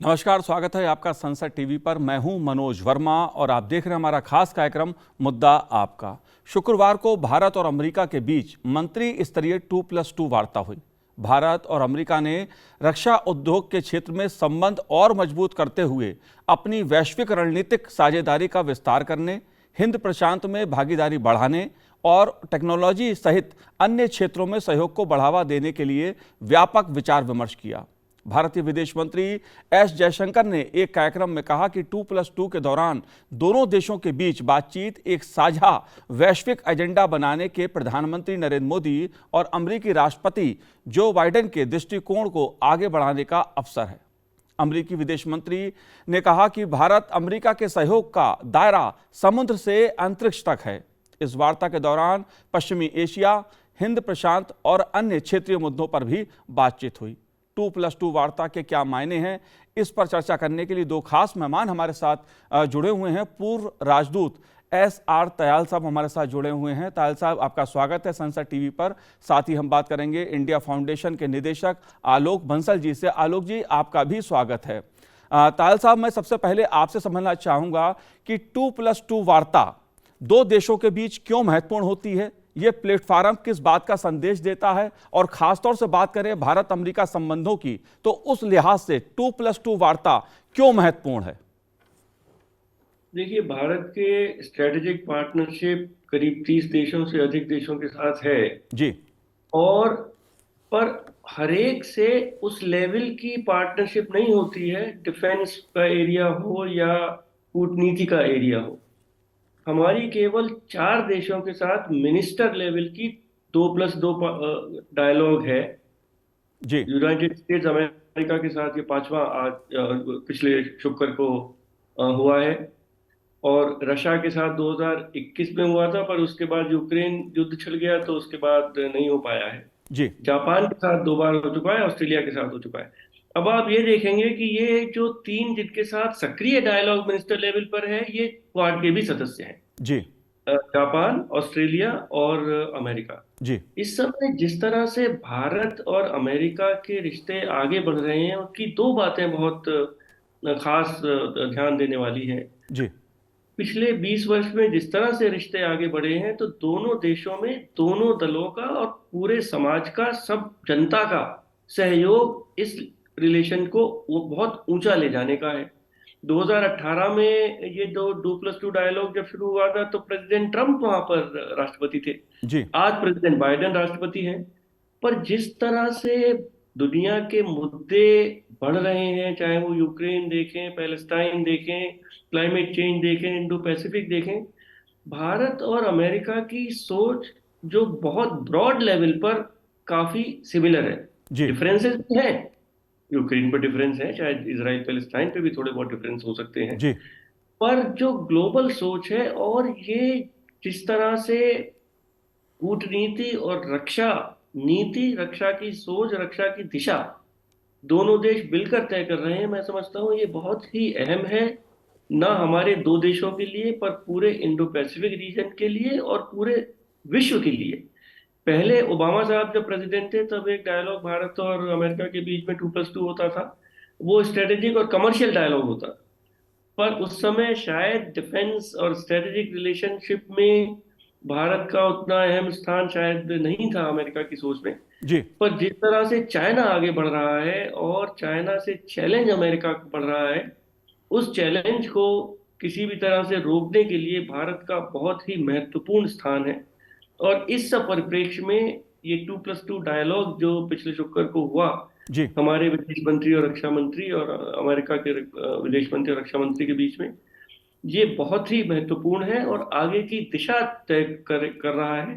नमस्कार, स्वागत है आपका संसद टीवी पर। मैं हूं मनोज वर्मा और आप देख रहे हैं हमारा खास कार्यक्रम मुद्दा आपका। शुक्रवार को भारत और अमेरिका के बीच मंत्री स्तरीय 2+2 वार्ता हुई। भारत और अमेरिका ने रक्षा उद्योग के क्षेत्र में संबंध और मजबूत करते हुए अपनी वैश्विक रणनीतिक साझेदारी का विस्तार करने, हिंद प्रशांत में भागीदारी बढ़ाने और टेक्नोलॉजी सहित अन्य क्षेत्रों में सहयोग को बढ़ावा देने के लिए व्यापक विचार विमर्श किया। भारतीय विदेश मंत्री एस जयशंकर ने एक कार्यक्रम में कहा कि 2+2 के दौरान दोनों देशों के बीच बातचीत एक साझा वैश्विक एजेंडा बनाने के प्रधानमंत्री नरेंद्र मोदी और अमेरिकी राष्ट्रपति जो बाइडेन के दृष्टिकोण को आगे बढ़ाने का अवसर है। अमेरिकी विदेश मंत्री ने कहा कि भारत अमेरिका के सहयोग का दायरा समुद्र से अंतरिक्ष तक है। इस वार्ता के दौरान पश्चिमी एशिया, हिंद प्रशांत और अन्य क्षेत्रीय मुद्दों पर भी बातचीत हुई। 2+2 वार्ता के क्या मायने हैं, इस पर चर्चा करने के लिए दो खास मेहमान हमारे साथ जुड़े हुए हैं। पूर्व राजदूत SR तयाल साहब हमारे साथ जुड़े हुए हैं। तयाल साहब, आपका स्वागत है संसद टीवी पर। साथ ही हम बात करेंगे इंडिया फाउंडेशन के निदेशक आलोक बंसल जी से। आलोक जी, आपका भी स्वागत है। तयाल साहब, मैं सबसे पहले आपसे समझना चाहूँगा कि 2+2 वार्ता दो देशों के बीच क्यों महत्वपूर्ण होती है, ये प्लेटफॉर्म किस बात का संदेश देता है, और खासतौर से बात करें भारत अमेरिका संबंधों की तो उस लिहाज से 2+2 वार्ता क्यों महत्वपूर्ण है? देखिए, भारत के स्ट्रेटेजिक पार्टनरशिप करीब 30 देशों से अधिक देशों के साथ है जी। और पर हर एक से उस लेवल की पार्टनरशिप नहीं होती है, डिफेंस का एरिया हो या कूटनीति का एरिया हो। हमारी केवल 4 देशों के साथ मिनिस्टर लेवल की 2+2 डायलॉग है जी। यूनाइटेड स्टेट्स अमेरिका के साथ। ये 5वां आज पिछले शुक्र को हुआ है, और रशिया के साथ 2021 में हुआ था, पर उसके बाद यूक्रेन युद्ध छिड़ गया तो उसके बाद नहीं हो पाया है। जी। जापान के साथ 2 बार हो चुका है, ऑस्ट्रेलिया के साथ हो चुका है। अब आप ये देखेंगे कि ये जो 3 जिनके साथ सक्रिय डायलॉग मिनिस्टर लेवल पर है, ये क्वाड के भी सदस्य हैं। जी। जापान, ऑस्ट्रेलिया और अमेरिका। जी। इस समय जिस तरह से भारत और अमेरिका के रिश्ते आगे बढ़ रहे हैं, उसकी 2 बातें बहुत खास ध्यान देने वाली हैं। जी। पिछले 20 वर्ष में जिस तरह से रिश्ते आगे बढ़े हैं, तो दोनों देशों में दोनों दलों का और पूरे समाज का, सब जनता का सहयोग इस रिलेशन को वो बहुत ऊंचा ले जाने का है। 2018 में ये 2+2 डायलॉग जब शुरू हुआ था तो प्रेसिडेंट ट्रंप वहां पर राष्ट्रपति थे। जी। आज प्रेसिडेंट बाइडेन राष्ट्रपति हैं। पर जिस तरह से दुनिया के मुद्दे बढ़ रहे हैं, चाहे वो यूक्रेन देखें, पैलेस्टाइन देखें, क्लाइमेट चेंज देखें, इंडो पैसिफिक देखें, भारत और अमेरिका की सोच जो बहुत ब्रॉड लेवल पर काफी सिमिलर है। डिफरेंसेस भी हैं, यूक्रेन पर डिफरेंस है, शायद इजराइल पैलेस्टाइन पे भी थोड़े बहुत डिफरेंस हो सकते हैं, जी। पर जो ग्लोबल सोच है और ये जिस तरह से कूटनीति और रक्षा नीति, रक्षा की सोच, रक्षा की दिशा दोनों देश मिलकर तय कर रहे हैं, मैं समझता हूँ ये बहुत ही अहम है, ना हमारे 2 देशों के लिए पर पूरे इंडो पैसिफिक रीजन के लिए और पूरे विश्व के लिए। पहले ओबामा साहब जब प्रेसिडेंट थे तब एक डायलॉग भारत और अमेरिका के बीच में 2+2 होता था, वो स्ट्रेटेजिक और कमर्शियल डायलॉग होता, पर उस समय शायद डिफेंस और स्ट्रेटेजिक रिलेशनशिप में भारत का उतना अहम स्थान शायद नहीं था अमेरिका की सोच में। जी। पर जिस तरह से चाइना आगे बढ़ रहा है और चाइना से चैलेंज अमेरिका को बढ़ रहा है, उस चैलेंज को किसी भी तरह से रोकने के लिए भारत का बहुत ही महत्वपूर्ण स्थान है। और इस सब परिप्रेक्ष्य में ये 2+2 डायलॉग जो पिछले शुक्र को हुआ, जी। हमारे विदेश मंत्री और रक्षा मंत्री और अमेरिका के विदेश मंत्री और रक्षा मंत्री के बीच में, ये बहुत ही महत्वपूर्ण है और आगे की दिशा तय कर रहा है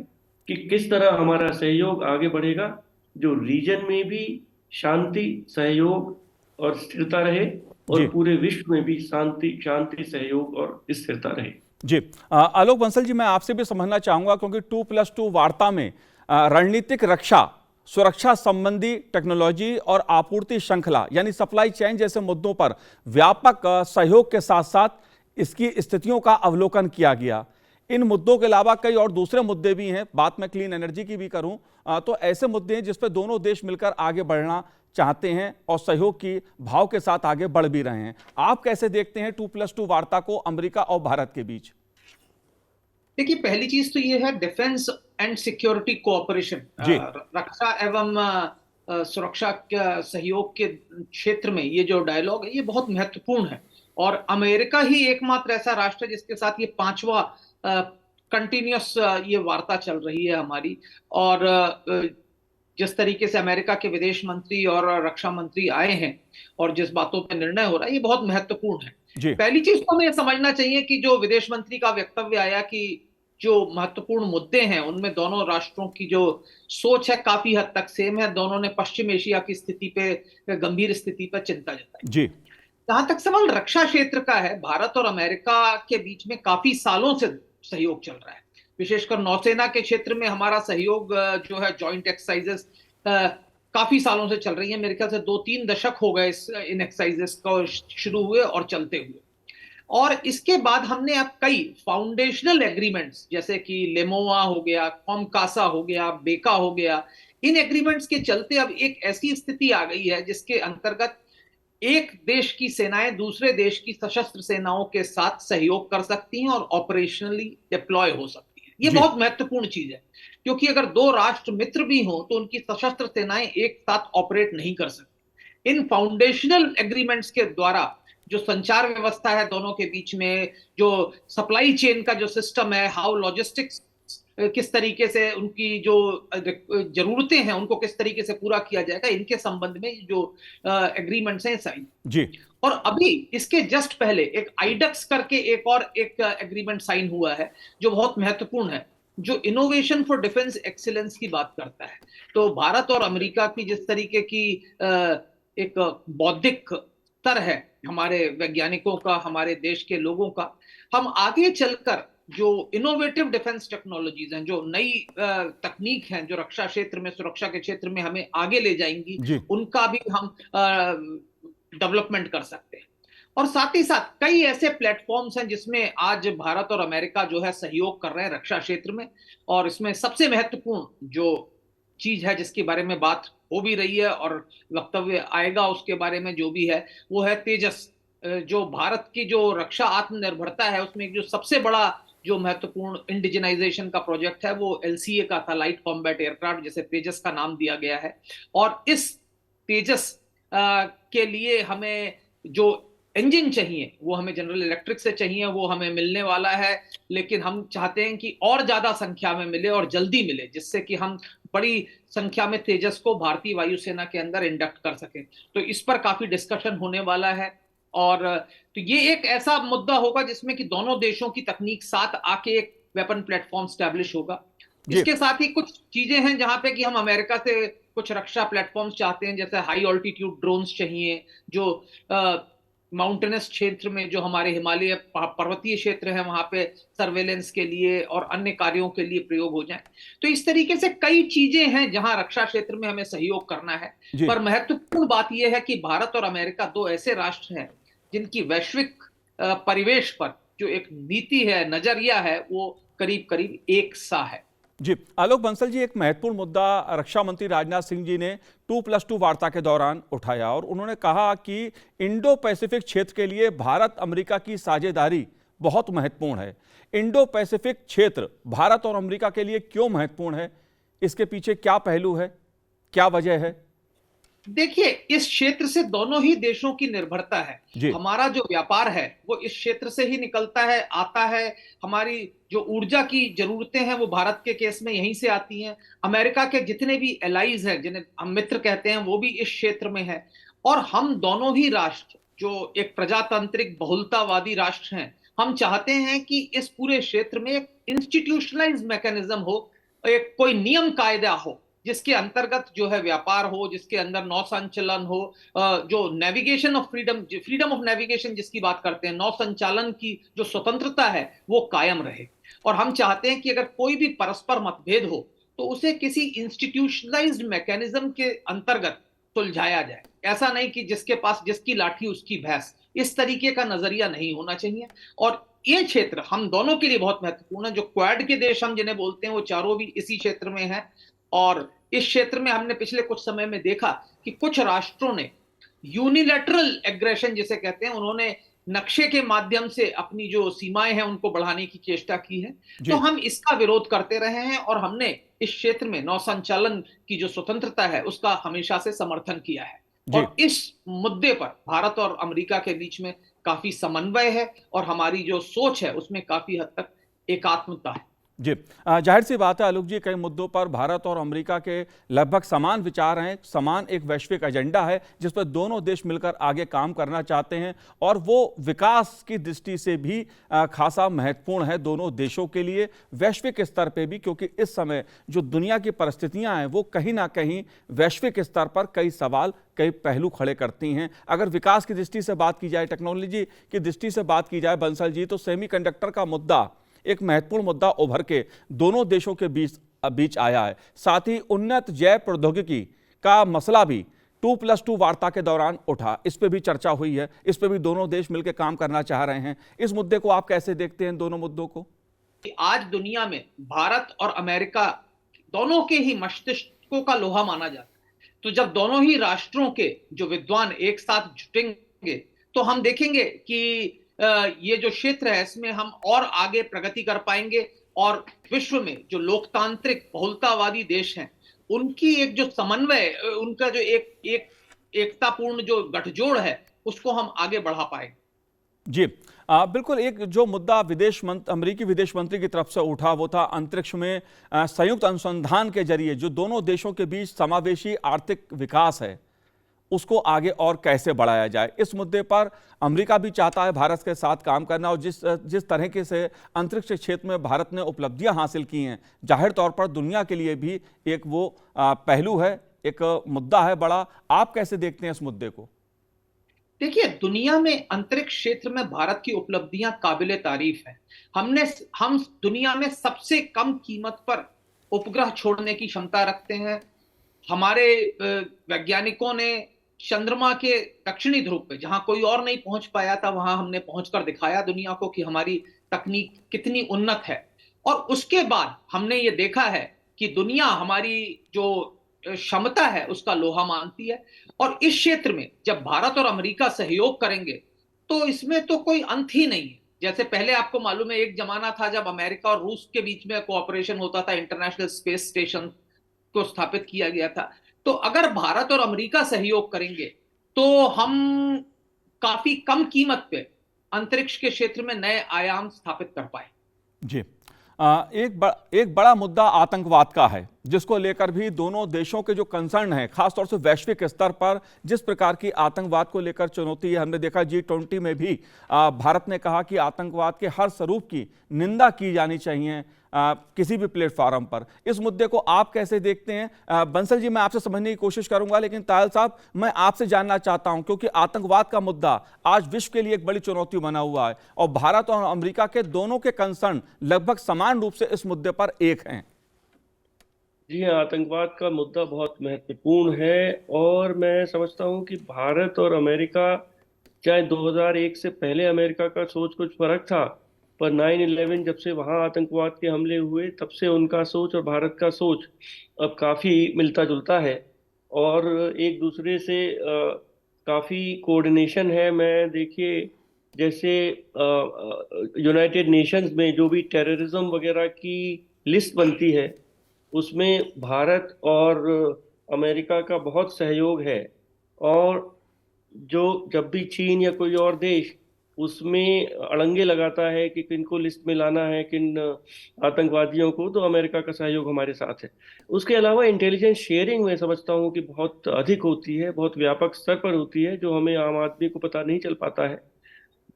कि किस तरह हमारा सहयोग आगे बढ़ेगा, जो रीजन में भी शांति, सहयोग और स्थिरता रहे और पूरे विश्व में भी शांति, सहयोग और स्थिरता रहे। जी। आलोक बंसल जी, मैं आपसे भी समझना चाहूंगा, क्योंकि 2+2 वार्ता में रणनीतिक रक्षा, सुरक्षा संबंधी टेक्नोलॉजी और आपूर्ति श्रृंखला यानी सप्लाई चेन जैसे मुद्दों पर व्यापक सहयोग के साथ साथ इसकी स्थितियों का अवलोकन किया गया। इन मुद्दों के अलावा कई और दूसरे मुद्दे भी हैं। बात मैं क्लीन एनर्जी की भी करूं तो ऐसे मुद्दे हैं जिस पर दोनों देश मिलकर आगे बढ़ना चाहते हैं और सहयोग की भाव के साथ आगे बढ़ भी रहे हैं। आप कैसे देखते हैं 2+2 वार्ता को अमेरिका और भारत के बीच? देखिए, पहली चीज तो ये है डिफेंस एंड सिक्योरिटी कोऑपरेशन, जी। रक्षा एवं सुरक्षा के सहयोग के क्षेत्र में ये जो डायलॉग है ये बहुत महत्वपूर्ण है। और अमेरिका ही एकमात्र ऐसा राष्ट्र है जिसके साथ ये पांचवा कंटिन्यूअस ये वार्ता चल रही है हमारी। और जिस तरीके से अमेरिका के विदेश मंत्री और रक्षा मंत्री आए हैं और जिस बातों पर निर्णय हो रहा है ये बहुत महत्वपूर्ण है। जी। पहली चीज तो हमें समझना चाहिए कि जो विदेश मंत्री का वक्तव्य आया कि जो महत्वपूर्ण मुद्दे हैं उनमें दोनों राष्ट्रों की जो सोच है काफी हद तक सेम है। दोनों ने पश्चिम एशिया की स्थिति पे, गंभीर स्थिति पर चिंता जताई। जी। जहां तक सवाल रक्षा क्षेत्र का है, भारत और अमेरिका के बीच में काफी सालों से सहयोग चल रहा है। विशेषकर नौसेना के क्षेत्र में हमारा सहयोग जो है जॉइंट एक्सरसाइजेस काफी सालों से चल रही है। मेरे ख्याल से 2-3 दशक हो गए इन एक्सरसाइजेस को शुरू हुए और चलते हुए। और इसके बाद हमने अब कई फाउंडेशनल एग्रीमेंट्स जैसे कि लेमोआ हो गया, कॉमकासा हो गया, बेका हो गया, इन एग्रीमेंट्स के चलते अब एक ऐसी स्थिति आ गई है जिसके अंतर्गत एक देश की सेनाएं दूसरे देश की सशस्त्र सेनाओं के साथ सहयोग कर सकती हैं और ऑपरेशनली डिप्लॉय हो सकती हैं। ये बहुत महत्वपूर्ण चीज है क्योंकि अगर दो राष्ट्र मित्र भी हों तो उनकी सशस्त्र सेनाएं एक साथ ऑपरेट नहीं कर सकती। इन फाउंडेशनल एग्रीमेंट्स के द्वारा जो संचार व्यवस्था है दोनों के बीच में, जो सप्लाई चेन का जो सिस्टम है, हाउ लॉजिस्टिक्स किस तरीके से उनकी जो जरूरतें हैं उनको किस तरीके से पूरा किया जाएगा, इनके संबंध में जो एग्रीमेंट्स हैं साइन। जी। और अभी इसके जस्ट पहले एक आइडक्स करके एक एग्रीमेंट साइन हुआ है जो बहुत महत्वपूर्ण है, जो इनोवेशन फॉर डिफेंस एक्सीलेंस की बात करता है। तो भारत और अमेरिका की जिस तरीके की एक बौद्धिक स्तर है हमारे वैज्ञानिकों का, हमारे देश के लोगों का, हम आगे चलकर जो इनोवेटिव डिफेंस टेक्नोलॉजीज हैं, जो नई तकनीक हैं जो रक्षा क्षेत्र में, सुरक्षा के क्षेत्र में हमें आगे ले जाएंगी, उनका भी हम डेवलपमेंट कर सकते हैं। और साथ ही साथ कई ऐसे प्लेटफॉर्म्स हैं जिसमें आज भारत और अमेरिका जो है सहयोग कर रहे हैं रक्षा क्षेत्र में। और इसमें सबसे महत्वपूर्ण जो चीज है जिसके बारे में बात हो भी रही है और वक्तव्य आएगा उसके बारे में जो भी है, वो है तेजस। जो भारत की जो रक्षा आत्मनिर्भरता है उसमें एक जो सबसे बड़ा जो महत्वपूर्ण इंडिजिनाइजेशन का प्रोजेक्ट है वो एलसीए का था, लाइट कॉम्बैट एयरक्राफ्ट, जिसे तेजस का नाम दिया गया है। और इस तेजस के लिए हमें जो इंजन चाहिए वो हमें जनरल इलेक्ट्रिक से चाहिए, वो हमें मिलने वाला है। लेकिन हम चाहते हैं कि और ज्यादा संख्या में मिले और जल्दी मिले, जिससे कि हम बड़ी संख्या में तेजस को भारतीय वायुसेना के अंदर इंडक्ट कर सकें। तो इस पर काफी डिस्कशन होने वाला है। और तो ये एक ऐसा मुद्दा होगा जिसमें कि दोनों देशों की तकनीक साथ आके एक वेपन प्लेटफॉर्म स्टैब्लिश होगा। इसके साथ ही कुछ चीजें हैं जहां पे कि हम अमेरिका से कुछ रक्षा प्लेटफॉर्म्स चाहते हैं, जैसे हाई ऑल्टीट्यूड ड्रोन्स चाहिए जो माउंटेनस क्षेत्र में, जो हमारे हिमालय पर्वतीय क्षेत्र है वहां पे सर्वेलेंस के लिए और अन्य कार्यों के लिए प्रयोग हो जाए। तो इस तरीके से कई चीजें हैं जहां रक्षा क्षेत्र में हमें सहयोग करना है। पर महत्वपूर्ण बात यह है कि भारत और अमेरिका दो ऐसे राष्ट्र हैं जिनकी वैश्विक परिवेश पर जो एक नीति है, नजरिया है, वो करीब करीब एक सा है। जी, आलोक बंसल जी, एक महत्वपूर्ण मुद्दा रक्षा मंत्री राजनाथ सिंह जी ने 2+2 वार्ता के दौरान उठाया और उन्होंने कहा कि इंडो पैसिफिक क्षेत्र के लिए भारत अमेरिका की साझेदारी बहुत महत्वपूर्ण है। इंडो पैसिफिक क्षेत्र भारत और अमेरिका के लिए क्यों महत्वपूर्ण है? इसके पीछे क्या पहलू है, क्या वजह है? देखिए, इस क्षेत्र से दोनों ही देशों की निर्भरता है। हमारा जो व्यापार है वो इस क्षेत्र से ही निकलता है, आता है। हमारी जो ऊर्जा की जरूरतें हैं वो भारत के केस में यहीं से आती हैं। अमेरिका के जितने भी एलाइज हैं, जिन्हें हम मित्र कहते हैं, वो भी इस क्षेत्र में है। और हम दोनों ही राष्ट्र जो एक प्रजातांत्रिक बहुलतावादी राष्ट्र हैं, हम चाहते हैं कि इस पूरे क्षेत्र में एक इंस्टीट्यूशनलाइज्ड मैकेनिज्म हो, एक कोई नियम कायदा हो जिसके अंतर्गत जो है व्यापार हो, जिसके अंदर नौ संचालन हो, जो navigation of freedom of navigation जिसकी बात करते हैं, नौ संचालन की जो स्वतंत्रता है वो कायम रहे। और हम चाहते हैं कि अगर कोई भी परस्पर मतभेद हो तो उसे किसी इंस्टीट्यूशनलाइज्ड मैकेनिज्म के अंतर्गत सुलझाया जाए। ऐसा नहीं कि जिसके पास जिसकी लाठी उसकी भैंस, इस तरीके का नजरिया नहीं होना चाहिए। और ये क्षेत्र हम दोनों के लिए बहुत महत्वपूर्ण है। जो क्वाड के देश हम जिन्हें बोलते हैं वो चारों भी इसी क्षेत्र में है। और इस क्षेत्र में हमने पिछले कुछ समय में देखा कि कुछ राष्ट्रों ने यूनिलैटरल एग्रेशन जिसे कहते हैं, उन्होंने नक्शे के माध्यम से अपनी जो सीमाएं हैं उनको बढ़ाने की चेष्टा की है। तो हम इसका विरोध करते रहे हैं और हमने इस क्षेत्र में नौसंचालन की जो स्वतंत्रता है उसका हमेशा से समर्थन किया है। और इस मुद्दे पर भारत और अमेरिका के बीच में काफी समन्वय है और हमारी जो सोच है उसमें काफी हद तक एकात्मता है। जी, जाहिर सी बात है आलोक जी, कई मुद्दों पर भारत और अमेरिका के लगभग समान विचार हैं, समान एक वैश्विक एजेंडा है जिस पर दोनों देश मिलकर आगे काम करना चाहते हैं और वो विकास की दृष्टि से भी खासा महत्वपूर्ण है दोनों देशों के लिए, वैश्विक स्तर पे भी, क्योंकि इस समय जो दुनिया की परिस्थितियां हैं वो कहीं ना कहीं वैश्विक स्तर पर कई सवाल, कई पहलू खड़े करती हैं। अगर विकास की दृष्टि से बात की जाए, टेक्नोलॉजी की दृष्टि से बात की जाए बंसल जी, तो सेमीकंडक्टर का मुद्दा एक महत्वपूर्ण मुद्दा उभर के दोनों देशों के बीच आया है। साथ ही उन्नत जैव प्रौद्योगिकी का मसला भी 2+2 वार्ता के दौरान उठा, इस पे भी चर्चा हुई है, इस पे भी दोनों देश मिलकर काम करना चाह रहे हैं। इस मुद्दे को आप कैसे देखते हैं, दोनों मुद्दों को? आज दुनिया में भारत और अमेरिका दोनों के ही मस्तिष्कों का लोहा माना जाता है। तो जब दोनों ही राष्ट्रों के जो विद्वान एक साथ जुटेंगे तो हम देखेंगे कि ये जो क्षेत्र है इसमें हम और आगे प्रगति कर पाएंगे और विश्व में जो लोकतांत्रिक बहुलतावादी देश हैं उनकी एक जो समन्वय, उनका जो एकतापूर्ण जो गठजोड़ है उसको हम आगे बढ़ा पाएंगे। जी, बिल्कुल। एक जो मुद्दा अमेरिकी विदेश मंत्री की तरफ से उठा वो था अंतरिक्ष में संयुक्त अनुसंधान के जरिए जो दोनों देशों के बीच समावेशी आर्थिक विकास है उसको आगे और कैसे बढ़ाया जाए। इस मुद्दे पर अमेरिका भी चाहता है भारत के साथ काम करना और जिस तरह के से अंतरिक्ष क्षेत्र में भारत ने उपलब्धियां हासिल की हैं, जाहिर तौर पर दुनिया के लिए भी एक वो पहलू है, एक मुद्दा है बड़ा। आप कैसे देखते हैं इस मुद्दे को? देखिए, दुनिया में अंतरिक्ष क्षेत्र में भारत की उपलब्धियां काबिले तारीफ है। हम दुनिया में सबसे कम कीमत पर उपग्रह छोड़ने की क्षमता रखते हैं। हमारे वैज्ञानिकों ने चंद्रमा के दक्षिणी ध्रुव पे, जहां कोई और नहीं पहुंच पाया था, वहां हमने पहुंचकर दिखाया दुनिया को कि हमारी तकनीक कितनी उन्नत है। और उसके बाद हमने ये देखा है कि दुनिया हमारी जो क्षमता है उसका लोहा मानती है। और इस क्षेत्र में जब भारत और अमेरिका सहयोग करेंगे तो इसमें तो कोई अंत ही नहीं है। जैसे पहले आपको मालूम है एक जमाना था जब अमेरिका और रूस के बीच में कोऑपरेशन होता था, इंटरनेशनल स्पेस स्टेशन को स्थापित किया गया था। तो अगर भारत और अमेरिका सहयोग करेंगे तो हम काफी कम कीमत पे अंतरिक्ष के क्षेत्र में नए आयाम स्थापित कर पाए। जी, एक बड़ा मुद्दा आतंकवाद का है जिसको लेकर भी दोनों देशों के जो कंसर्न है, खासतौर से वैश्विक स्तर पर जिस प्रकार की आतंकवाद को लेकर चुनौती है। हमने देखा G20 में भी भारत ने कहा कि आतंकवाद के हर स्वरूप की निंदा की जानी चाहिए किसी भी प्लेटफॉर्म पर। इस मुद्दे को आप कैसे देखते हैं? बंसल जी, मैं आपसे समझने की कोशिश करूंगा, लेकिन तायल साहब मैं आपसे जानना चाहता हूं क्योंकि आतंकवाद का मुद्दा आज विश्व के लिए एक बड़ी चुनौती बना हुआ है और भारत और अमेरिका के दोनों के कंसर्न लगभग समान रूप से इस मुद्दे पर एक हैं। जी हाँ, आतंकवाद का मुद्दा बहुत महत्वपूर्ण है और मैं समझता हूँ कि भारत और अमेरिका, चाहे 2001 से पहले अमेरिका का सोच कुछ फर्क था, पर 9/11 जब से वहाँ आतंकवाद के हमले हुए तब से उनका सोच और भारत का सोच अब काफ़ी मिलता जुलता है और एक दूसरे से काफ़ी कोऑर्डिनेशन है। मैं देखिए जैसे यूनाइटेड नेशंस में जो भी टेररिज्म वगैरह की लिस्ट बनती है उसमें भारत और अमेरिका का बहुत सहयोग है और जो जब भी चीन या कोई और देश उसमें अड़ंगे लगाता है कि किनको लिस्ट में लाना है, किन आतंकवादियों को, तो अमेरिका का सहयोग हमारे साथ है। उसके अलावा इंटेलिजेंस शेयरिंग मैं समझता हूँ कि बहुत अधिक होती है, बहुत व्यापक स्तर पर होती है, जो हमें आम आदमी को पता नहीं चल पाता है,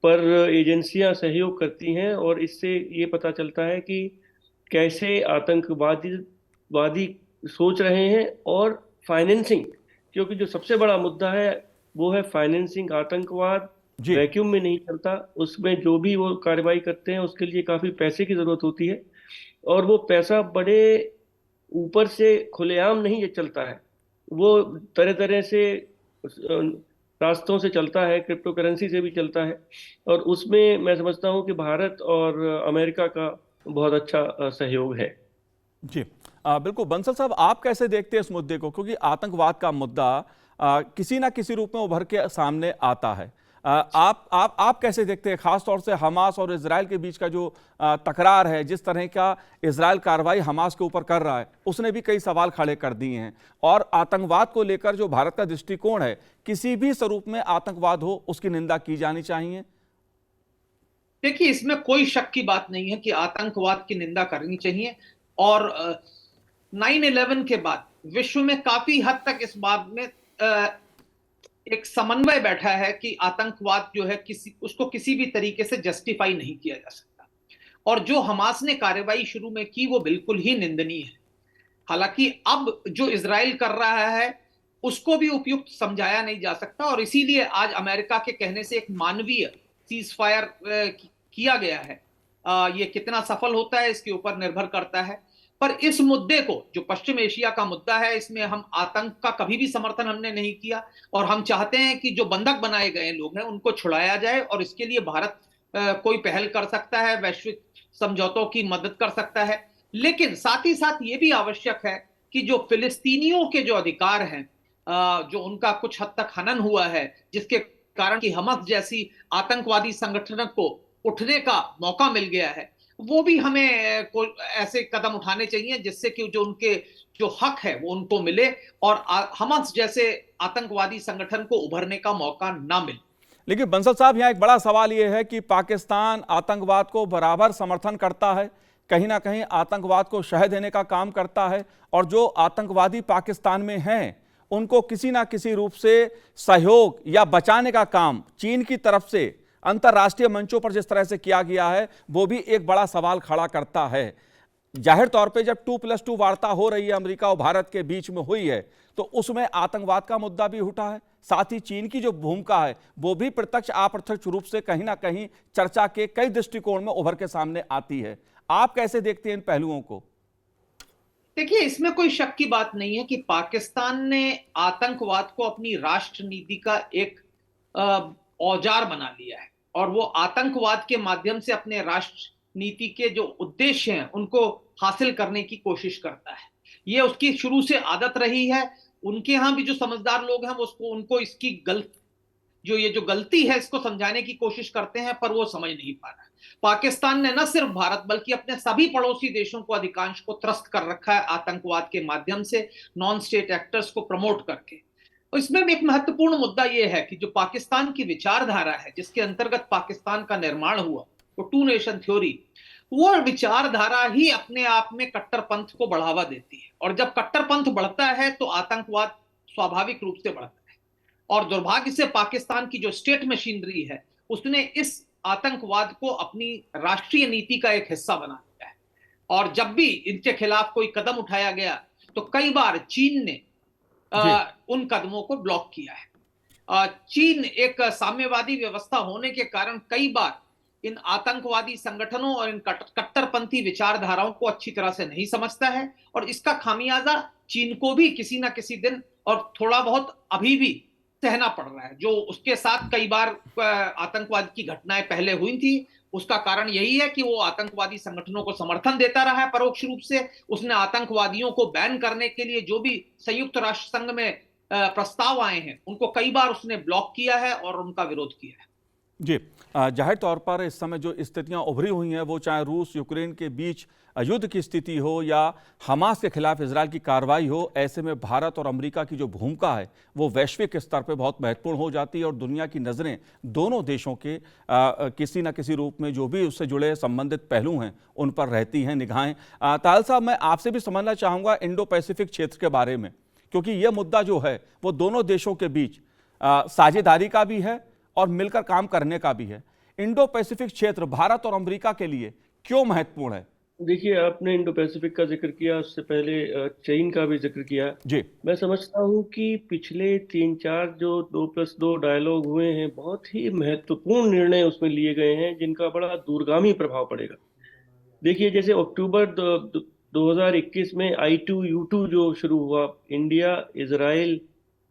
पर एजेंसियां सहयोग करती हैं और इससे ये पता चलता है कि कैसे आतंकवादी सोच रहे हैं। और फाइनेंसिंग, क्योंकि जो सबसे बड़ा मुद्दा है वो है फाइनेंसिंग। आतंकवाद वैक्यूम में नहीं चलता, उसमें जो भी वो कार्रवाई करते हैं उसके लिए काफी पैसे की जरूरत होती है और वो पैसा बड़े ऊपर से खुलेआम नहीं चलता है, वो तरह तरह से रास्तों से चलता है, क्रिप्टो करेंसी से भी चलता है और उसमें मैं समझता हूँ कि भारत और अमेरिका का बहुत अच्छा सहयोग है। जी, बिल्कुल। बंसल साहब, आप कैसे देखते हैं इस मुद्दे को? क्योंकि आतंकवाद का मुद्दा किसी ना किसी रूप में उभर के सामने आता है। आप कैसे देखते हैं, खास तौर से हमास और इजराइल के बीच का जो तकरार है, जिस तरह का इजराइल कार्रवाई हमास के ऊपर कर रहा है, उसने भी कई सवाल खड़े कर दिए हैं। और आतंकवाद को लेकर जो भारत का दृष्टिकोण है, किसी भी स्वरूप में आतंकवाद हो उसकी निंदा की जानी चाहिए। देखिए, इसमें कोई शक की बात नहीं है कि आतंकवाद की निंदा करनी चाहिए। और 9/11 के बाद विश्व में काफी हद तक इस बात में एक समन्वय बैठा है कि आतंकवाद जो है उसको किसी भी तरीके से जस्टिफाई नहीं किया जा सकता। और जो हमास ने कार्रवाई शुरू में की वो बिल्कुल ही निंदनीय है। हालांकि अब जो इजराइल कर रहा है उसको भी उपयुक्त समझाया नहीं जा सकता, और इसीलिए आज अमेरिका के कहने से एक मानवीय सीज फायर किया गया है। ये कितना सफल होता है इसके ऊपर निर्भर करता है। पर इस मुद्दे को, जो पश्चिम एशिया का मुद्दा है, इसमें हम आतंक का कभी भी समर्थन हमने नहीं किया, और हम चाहते हैं कि जो बंधक बनाए गए लोग हैं उनको छुड़ाया जाए। और इसके लिए भारत कोई पहल कर सकता है, वैश्विक समझौतों की मदद कर सकता है। लेकिन साथ ही साथ ये भी आवश्यक है कि जो फिलिस्तीनियों के जो अधिकार हैं, जो उनका कुछ हद तक हनन हुआ है, जिसके कारण कि हमास जैसी आतंकवादी संगठन को उठने का मौका मिल गया है, वो भी हमें ऐसे कदम उठाने चाहिए जिससे कि जो उनके जो हक है वो उनको मिले और हमास जैसे आतंकवादी संगठन को उभरने का मौका ना मिले। लेकिन बंसल साहब, यहाँ एक बड़ा सवाल यह है कि पाकिस्तान आतंकवाद को बराबर समर्थन करता है, कहीं ना कहीं आतंकवाद को शह देने का काम करता है, और जो आतंकवादी पाकिस्तान में हैं उनको किसी ना किसी रूप से सहयोग या बचाने का काम चीन की तरफ से अंतर्राष्ट्रीय मंचों पर जिस तरह से किया गया है, वो भी एक बड़ा सवाल खड़ा करता है। जाहिर तौर पे जब 2+2 वार्ता हो रही है अमेरिका और भारत के बीच में हुई है, तो उसमें आतंकवाद का मुद्दा भी उठा है। साथ ही चीन की जो भूमिका है वो भी प्रत्यक्ष अप्रत्यक्ष रूप से कहीं ना कहीं चर्चा के कई दृष्टिकोण में उभर के सामने आती है। आप कैसे देखते हैं इन पहलुओं को? देखिए, इसमें कोई शक की बात नहीं है कि पाकिस्तान ने आतंकवाद को अपनी राष्ट्र नीति का एक औजार बना लिया है, और वो आतंकवाद के माध्यम से अपने राष्ट्र नीति के जो उद्देश्य हैं उनको हासिल करने की कोशिश करता है। ये उसकी शुरू से आदत रही है। उनके यहाँ भी जो समझदार लोग हैं वो उनको इसकी जो गलती है इसको समझाने की कोशिश करते हैं, पर वो समझ नहीं पा रहा है। पाकिस्तान ने न सिर्फ भारत बल्कि अपने सभी पड़ोसी देशों को अधिकांश को त्रस्त कर रखा है आतंकवाद के माध्यम से, नॉन स्टेट एक्टर्स को प्रमोट करके। और इसमें भी एक महत्वपूर्ण मुद्दा यह है कि जो पाकिस्तान की विचारधारा है जिसके अंतर्गत पाकिस्तान का निर्माण हुआ, वो 2 नेशन थ्योरी, वो विचारधारा ही अपने आप में कट्टरपंथ को बढ़ावा देती है। और जब कट्टरपंथ बढ़ता है तो आतंकवाद स्वाभाविक रूप से बढ़ता है। और दुर्भाग्य से पाकिस्तान की जो स्टेट मशीनरी है उसने इस आतंकवाद को अपनी राष्ट्रीय नीति का एक हिस्सा बना दिया है। और जब भी इनके खिलाफ कोई कदम उठाया गया तो कई बार चीन ने उन कदमों को ब्लॉक किया है। चीन एक साम्यवादी व्यवस्था होने के कारण कई बार इन आतंकवादी संगठनों और इन कट्टरपंथी विचारधाराओं को अच्छी तरह से नहीं समझता है, और इसका खामियाजा चीन को भी किसी ना किसी दिन और थोड़ा बहुत अभी भी सहना पड़ रहा है। जो उसके साथ कई बार आतंकवाद की घटनाएं पहले हुई थी, उसका कारण यही है कि वो आतंकवादी संगठनों को समर्थन देता रहा है परोक्ष रूप से। उसने आतंकवादियों को बैन करने के लिए जो भी संयुक्त राष्ट्र संघ में प्रस्ताव आए हैं उनको कई बार उसने ब्लॉक किया है और उनका विरोध किया है। जी, जाहिर तौर पर इस समय जो स्थितियां उभरी हुई हैं, वो चाहे रूस यूक्रेन के बीच युद्ध की स्थिति हो या हमास के खिलाफ इजराइल की कार्रवाई हो, ऐसे में भारत और अमेरिका की जो भूमिका है वो वैश्विक स्तर पर बहुत महत्वपूर्ण हो जाती है, और दुनिया की नज़रें दोनों देशों के किसी न किसी रूप में जो भी उससे जुड़े संबंधित पहलू हैं उन पर रहती हैं निगाहें। ताहिल साहब, मैं आपसे भी समझना चाहूँगा इंडो पैसिफिक क्षेत्र के बारे में, क्योंकि यह मुद्दा जो है वो दोनों देशों के बीच साझेदारी का भी है और मिलकर काम करने का भी है। इंडो पैसिफिक क्षेत्र भारत और अमेरिका के लिए क्यों महत्वपूर्ण है? देखिए, आपने इंडो पैसिफिक का जिक्र किया, उससे पहले चीन का भी जिक्र किया जी। मैं समझता हूँ कि पिछले 3-4 जो 2+2 डायलॉग हुए हैं, बहुत ही महत्वपूर्ण निर्णय उसमें लिए गए हैं जिनका बड़ा दूरगामी प्रभाव पड़ेगा। देखिए, जैसे अक्टूबर 2021 में I2U2 जो शुरू हुआ, इंडिया, इजराइल,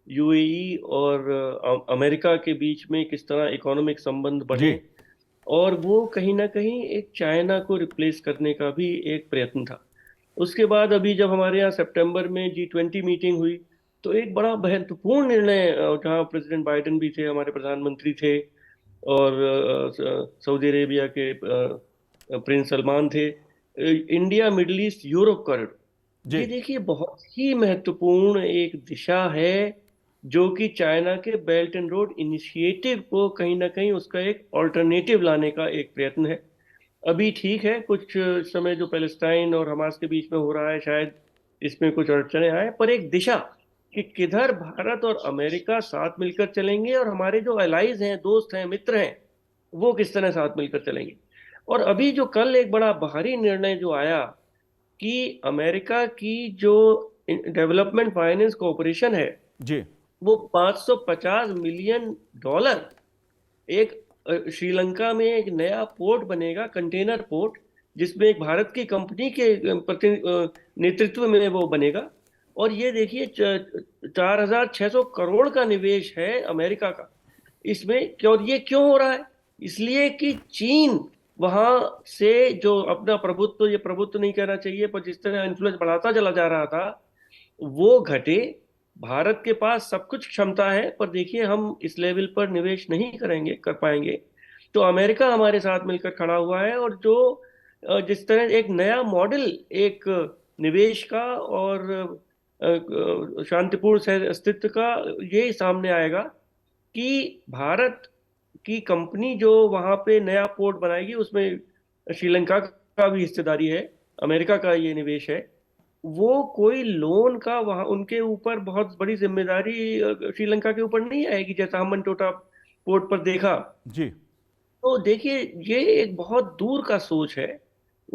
यूएई और अमेरिका के बीच में किस तरह इकोनॉमिक संबंध बढ़े, और वो कहीं ना कहीं एक चाइना को रिप्लेस करने का भी एक प्रयत्न था। उसके बाद अभी जब हमारे यहाँ सितंबर में G20 मीटिंग हुई तो एक बड़ा महत्वपूर्ण निर्णय, जहाँ प्रेसिडेंट बाइडेन भी थे, हमारे प्रधानमंत्री थे, और सऊदी अरेबिया के प्रिंस सलमान थे, India Middle East Europe corridor. जी। ये देखिए बहुत ही महत्वपूर्ण एक दिशा है, जो कि चाइना के बेल्ट एंड रोड इनिशिएटिव को कहीं ना कहीं उसका एक ऑल्टरनेटिव लाने का एक प्रयत्न है। अभी ठीक है, कुछ समय जो पैलेस्टाइन और हमास के बीच में हो रहा है, शायद इसमें कुछ अड़चने आए, पर एक दिशा कि किधर भारत और अमेरिका साथ मिलकर चलेंगे, और हमारे जो एलाइज हैं, दोस्त हैं, मित्र हैं, वो किस तरह साथ मिलकर चलेंगे। और अभी जो कल एक बड़ा बाहरी निर्णय जो आया कि अमेरिका की जो डेवलपमेंट फाइनेंस कॉरपोरेशन है, जी। वो $550 मिलियन, एक श्रीलंका में एक नया पोर्ट बनेगा, कंटेनर पोर्ट, जिसमें एक भारत की कंपनी के नेतृत्व में वो बनेगा। और ये देखिए 4,600 करोड़ का निवेश है अमेरिका का इसमें। क्यों ये क्यों हो रहा है? इसलिए कि चीन वहां से जो अपना प्रभुत्व, ये प्रभुत्व नहीं कहना चाहिए, पर जिस तरह इन्फ्लुएंस बढ़ाता चला जा रहा था, वो घटे। भारत के पास सब कुछ क्षमता है, पर देखिए हम इस लेवल पर निवेश नहीं कर पाएंगे। तो अमेरिका हमारे साथ मिलकर खड़ा हुआ है, और जो जिस तरह एक नया मॉडल, एक निवेश का और शांतिपूर्ण सह अस्तित्व का, ये सामने आएगा कि भारत की कंपनी जो वहां पे नया पोर्ट बनाएगी, उसमें श्रीलंका का भी हिस्सेदारी है, अमेरिका का ये निवेश है। वो कोई लोन का वहां उनके ऊपर बहुत बड़ी जिम्मेदारी श्रीलंका के ऊपर नहीं आएगी, जैसा हम मनटोटा पोर्ट पर देखा। जी। तो देखिए ये एक बहुत दूर का सोच है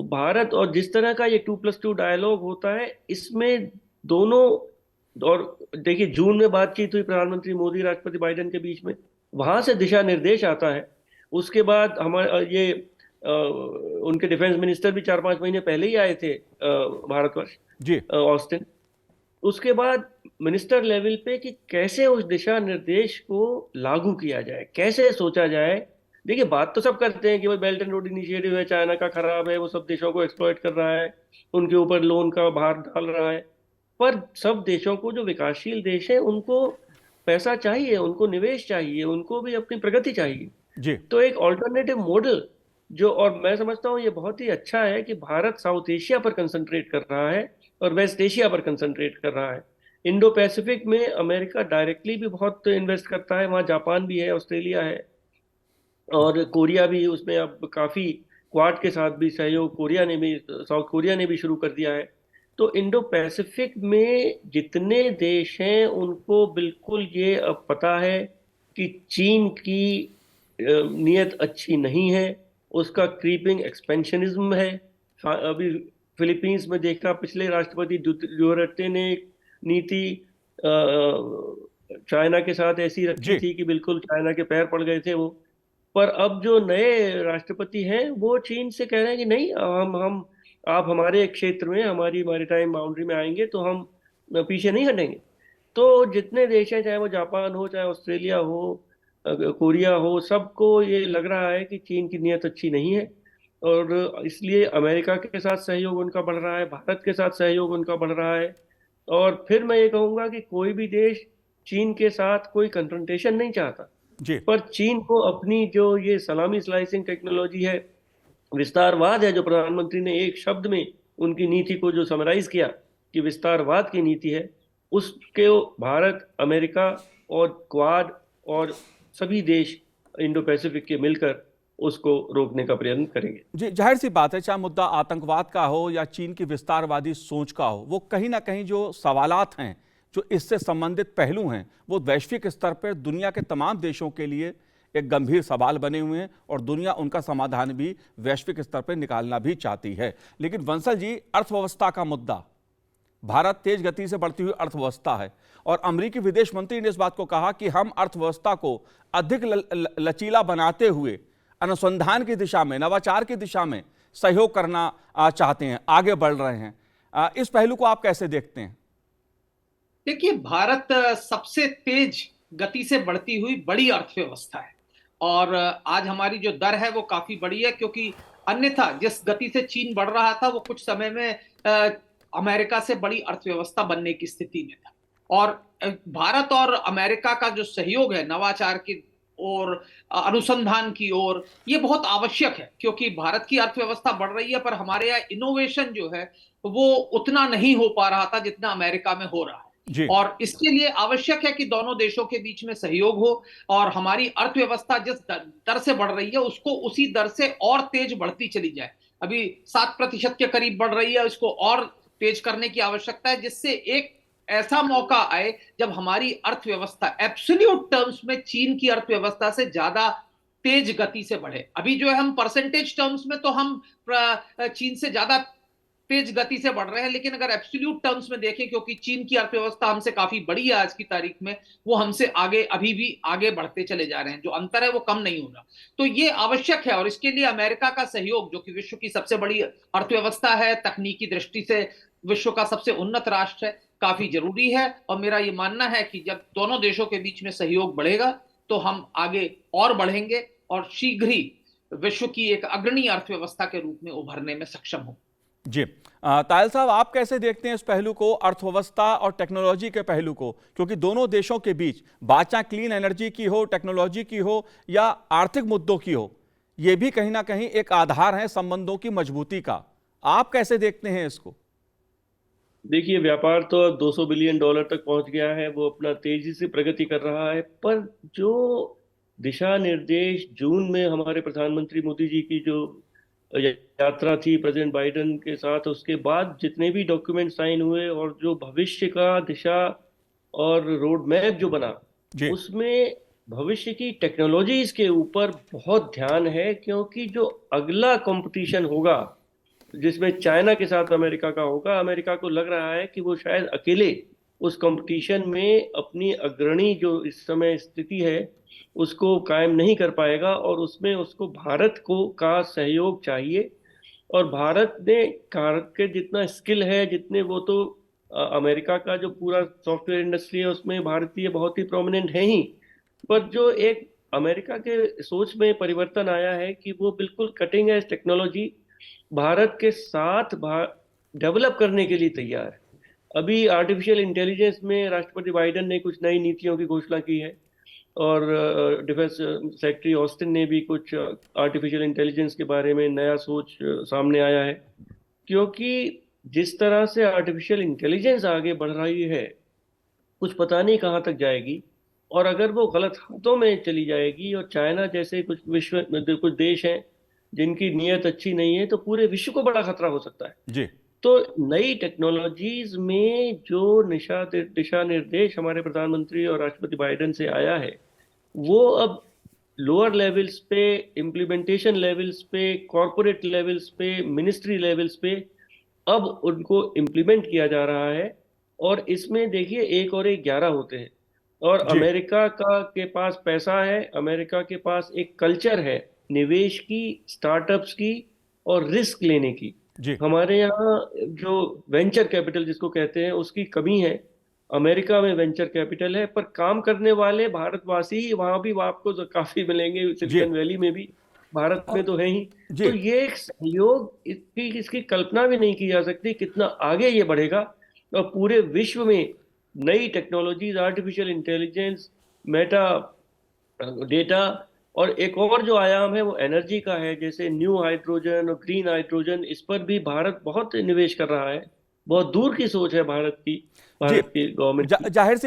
भारत, और जिस तरह का ये 2+2 डायलॉग होता है, इसमें दोनों, और देखिए जून में बातचीत हुई प्रधानमंत्री मोदी राष्ट्रपति बाइडेन के बीच में, वहां से दिशा निर्देश आता है। उसके बाद हमारे ये उनके डिफेंस मिनिस्टर भी 4-5 महीने पहले ही आए थे भारतवर्ष, जी। ऑस्टिन। उसके बाद मिनिस्टर लेवल पे कि कैसे उस दिशा निर्देश को लागू किया जाए, कैसे सोचा जाए। देखिए बात तो सब करते हैं कि भाई बेल्ट एंड रोड इनिशिएटिव है, चाइना का खराब है, वो सब देशों को एक्सप्लॉइट कर रहा है, उनके ऊपर लोन का भार डाल रहा है। पर सब देशों को, जो विकासशील देश है, उनको पैसा चाहिए, उनको निवेश चाहिए, उनको भी अपनी प्रगति चाहिए। जी। तो एक ऑल्टरनेटिव मॉडल जो, और मैं समझता हूँ ये बहुत ही अच्छा है कि भारत साउथ एशिया पर कंसंट्रेट कर रहा है और वेस्ट एशिया पर कंसंट्रेट कर रहा है। इंडो पैसिफिक में अमेरिका डायरेक्टली भी बहुत इन्वेस्ट करता है, वहाँ जापान भी है, ऑस्ट्रेलिया है, और कोरिया भी उसमें अब काफी, क्वाड के साथ भी सहयोग कोरिया ने भी, साउथ कोरिया ने भी शुरू कर दिया है। तो इंडो पैसिफिक में जितने देश हैं, उनको बिल्कुल ये अब पता है कि चीन की नीयत अच्छी नहीं है, उसका क्रीपिंग एक्सपेंशनिज्म है। अभी फिलीपींस में देखा, पिछले राष्ट्रपति ड्यूटर्टे ने एक नीति चाइना के साथ ऐसी रखी जी। थी कि बिल्कुल चाइना के पैर पड़ गए थे वो। पर अब जो नए राष्ट्रपति हैं, वो चीन से कह रहे हैं कि नहीं, हम आप हमारे क्षेत्र में, हमारी मैरीटाइम बाउंड्री में आएंगे तो हम पीछे नहीं हटेंगे। तो जितने देश हैं, चाहे वो जापान हो, चाहे ऑस्ट्रेलिया हो, कोरिया हो, सबको ये लग रहा है कि चीन की नीयत अच्छी नहीं है, और इसलिए अमेरिका के साथ सहयोग उनका बढ़ रहा है, भारत के साथ सहयोग उनका बढ़ रहा है। और फिर मैं ये कहूंगा कि कोई भी देश चीन के साथ कोई कन्फ्रंटेशन नहीं चाहता, जी। पर चीन को अपनी जो ये सलामी स्लाइसिंग टेक्नोलॉजी है, विस्तारवाद है, जो प्रधानमंत्री ने एक शब्द में उनकी नीति को जो समराइज किया कि विस्तारवाद की नीति है, उसके भारत, अमेरिका और क्वाड और सभी देश इंडो पैसिफिक के मिलकर उसको रोकने का प्रयत्न करेंगे। जी, जाहिर सी बात है, चाहे मुद्दा आतंकवाद का हो या चीन की विस्तारवादी सोच का हो, वो कहीं ना कहीं जो सवालात हैं, जो इससे संबंधित पहलू हैं, वो वैश्विक स्तर पर दुनिया के तमाम देशों के लिए एक गंभीर सवाल बने हुए हैं, और दुनिया उनका समाधान भी वैश्विक स्तर पर निकालना भी चाहती है। लेकिन बंसल जी, अर्थव्यवस्था का मुद्दा, भारत तेज गति से बढ़ती हुई अर्थव्यवस्था है, और अमेरिकी विदेश मंत्री ने इस बात को कहा कि हम अर्थव्यवस्था को अधिक लचीला बनाते हुए अनुसंधान की दिशा में, नवाचार की दिशा में सहयोग करना चाहते हैं, आगे बढ़ रहे हैं। इस पहलू को आप कैसे देखते हैं? देखिए, भारत सबसे तेज गति से बढ़ती हुई बड़ी अर्थव्यवस्था है, और आज हमारी जो दर है वो काफी बड़ी है, क्योंकि अन्यथा जिस गति से चीन बढ़ रहा था, वो कुछ समय में अमेरिका से बड़ी अर्थव्यवस्था बनने की स्थिति में था। और भारत और अमेरिका का जो सहयोग है नवाचार की और अनुसंधान की ओर, ये बहुत आवश्यक है, क्योंकि भारत की अर्थव्यवस्था बढ़ रही है पर हमारे यहाँ इनोवेशन जो है वो उतना नहीं हो पा रहा था जितना अमेरिका में हो रहा है। जी और इसके लिए आवश्यक है कि दोनों देशों के बीच में सहयोग हो और हमारी अर्थव्यवस्था जिस दर से बढ़ रही है उसको उसी दर से और तेज बढ़ती चली जाए। अभी 7% के करीब बढ़ रही है, इसको और तेज करने की आवश्यकता है, जिससे एक ऐसा मौका आए जब हमारी अर्थव्यवस्था एब्सोल्यूट टर्म्स में चीन की अर्थव्यवस्था से ज्यादा तेज गति से बढ़े। अभी जो है हम परसेंटेज टर्म्स में तो हम चीन से ज्यादा तेज गति से बढ़ रहे हैं, लेकिन अगर एब्सोल्यूट टर्म्स में देखें, क्योंकि चीन की अर्थव्यवस्था हमसे काफी बड़ी है आज की तारीख में, वो हमसे आगे अभी भी आगे बढ़ते चले जा रहे हैं, जो अंतर है वो कम नहीं हो रहा। तो ये आवश्यक है और इसके लिए अमेरिका का सहयोग, जो कि विश्व की सबसे बड़ी अर्थव्यवस्था है, तकनीकी दृष्टि से विश्व का सबसे उन्नत राष्ट्र है, काफी जरूरी है। और मेरा ये मानना है कि जब दोनों देशों के बीच में सहयोग बढ़ेगा तो हम आगे और बढ़ेंगे और शीघ्र ही विश्व की एक अग्रणी अर्थव्यवस्था के रूप में उभरने में सक्षम होंगे। जी तायल साहब, आप कैसे देखते हैं इस पहलू को, अर्थव्यवस्था और टेक्नोलॉजी के पहलू को? क्योंकि दोनों देशों के बीच बात चाहे क्लीन एनर्जी की हो, टेक्नोलॉजी की हो या आर्थिक मुद्दों की हो, ये भी कहीं ना कहीं एक आधार है संबंधों की मजबूती का। आप कैसे देखते हैं इसको? देखिए, व्यापार तो अब $200 बिलियन तक पहुंच गया है, वो अपना तेजी से प्रगति कर रहा है। पर जो दिशा निर्देश जून में हमारे प्रधानमंत्री मोदी जी की जो यात्रा थी प्रेसिडेंट बाइडेन के साथ, उसके बाद जितने भी डॉक्यूमेंट साइन हुए और जो भविष्य का दिशा और रोड मैप जो बना, जी उसमें भविष्य की टेक्नोलॉजीज के ऊपर बहुत ध्यान है। क्योंकि जो अगला कंपटीशन होगा जिसमें चाइना के साथ अमेरिका का होगा, अमेरिका को लग रहा है कि वो शायद अकेले उस कंपटीशन में अपनी अग्रणी जो इस समय स्थिति है उसको कायम नहीं कर पाएगा, और उसमें उसको भारत को का सहयोग चाहिए। और भारत के जितना स्किल है, जितने वो तो अमेरिका का जो पूरा सॉफ्टवेयर इंडस्ट्री है उसमें भारतीय बहुत ही प्रोमिनेंट है ही, पर जो एक अमेरिका के सोच में परिवर्तन आया है कि वो बिल्कुल कटिंग एज टेक्नोलॉजी भारत के साथ डेवलप करने के लिए तैयार है। अभी आर्टिफिशियल इंटेलिजेंस में राष्ट्रपति बाइडेन ने कुछ नई नीतियों की घोषणा की है, और डिफेंस सेक्रेटरी ऑस्टिन ने भी कुछ आर्टिफिशियल इंटेलिजेंस के बारे में नया सोच सामने आया है। क्योंकि जिस तरह से आर्टिफिशियल इंटेलिजेंस आगे बढ़ रही है, कुछ पता नहीं कहाँ तक जाएगी, और अगर वो गलत हाथों में चली जाएगी और चाइना जैसे कुछ कुछ देश हैं जिनकी नीयत अच्छी नहीं है, तो पूरे विश्व को बड़ा खतरा हो सकता है। जी तो नई टेक्नोलॉजीज में जो दिशा निर्देश हमारे प्रधानमंत्री और राष्ट्रपति बाइडेन से आया है, वो अब लोअर लेवल्स पे, इम्प्लीमेंटेशन लेवल्स पे, कॉरपोरेट लेवल्स पे, मिनिस्ट्री लेवल्स पे अब उनको इम्प्लीमेंट किया जा रहा है। और इसमें देखिए 1 और 1 11 होते हैं। और जी अमेरिका के पास पैसा है, अमेरिका के पास एक कल्चर है निवेश की, स्टार्टअप्स की और रिस्क लेने की। जी हमारे यहाँ जो वेंचर कैपिटल जिसको कहते हैं उसकी कमी है। अमेरिका में वेंचर कैपिटल है, पर काम करने वाले भारतवासी वहां भी आपको तो काफी मिलेंगे, सिलिकॉन वैली में भी, भारत में तो है ही। जी तो ये एक सहयोग, इसकी कल्पना भी नहीं की जा सकती कितना आगे ये बढ़ेगा। और पूरे विश्व में नई technologies, artificial intelligence, Meta data, और एक और जो आयाम है वो एनर्जी का है, जैसे न्यू हाइड्रोजन और ग्रीन हाइड्रोजन, इस पर भी भारत बहुत निवेश कर रहा है। बहुत दूर की सोच है भारत जी की गवर्नमेंट की। जाहिर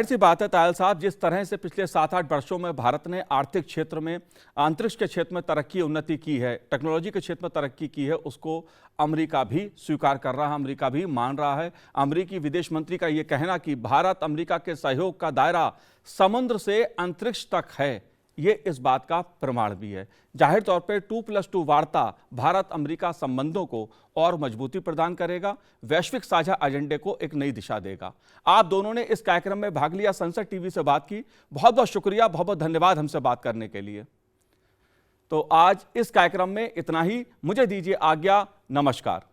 सी बात है तायल साहब, जिस तरह से पिछले 7-8 वर्षों में भारत ने आर्थिक क्षेत्र में, अंतरिक्ष के क्षेत्र में तरक्की, उन्नति की है, टेक्नोलॉजी के क्षेत्र में तरक्की की है, उसको अमेरिका भी स्वीकार कर रहा है, अमेरिका भी मान रहा है। अमेरिकी विदेश मंत्री का ये कहना कि भारत अमेरिका के सहयोग का दायरा समुद्र से अंतरिक्ष तक है, ये इस बात का प्रमाण भी है। जाहिर तौर पर 2+2 वार्ता भारत अमेरिका संबंधों को और मजबूती प्रदान करेगा, वैश्विक साझा एजेंडे को एक नई दिशा देगा। आप दोनों ने इस कार्यक्रम में भाग लिया, संसद टीवी से बात की, बहुत बहुत शुक्रिया, बहुत बहुत धन्यवाद हमसे बात करने के लिए। तो आज इस कार्यक्रम में इतना ही, मुझे दीजिए आज्ञा, नमस्कार।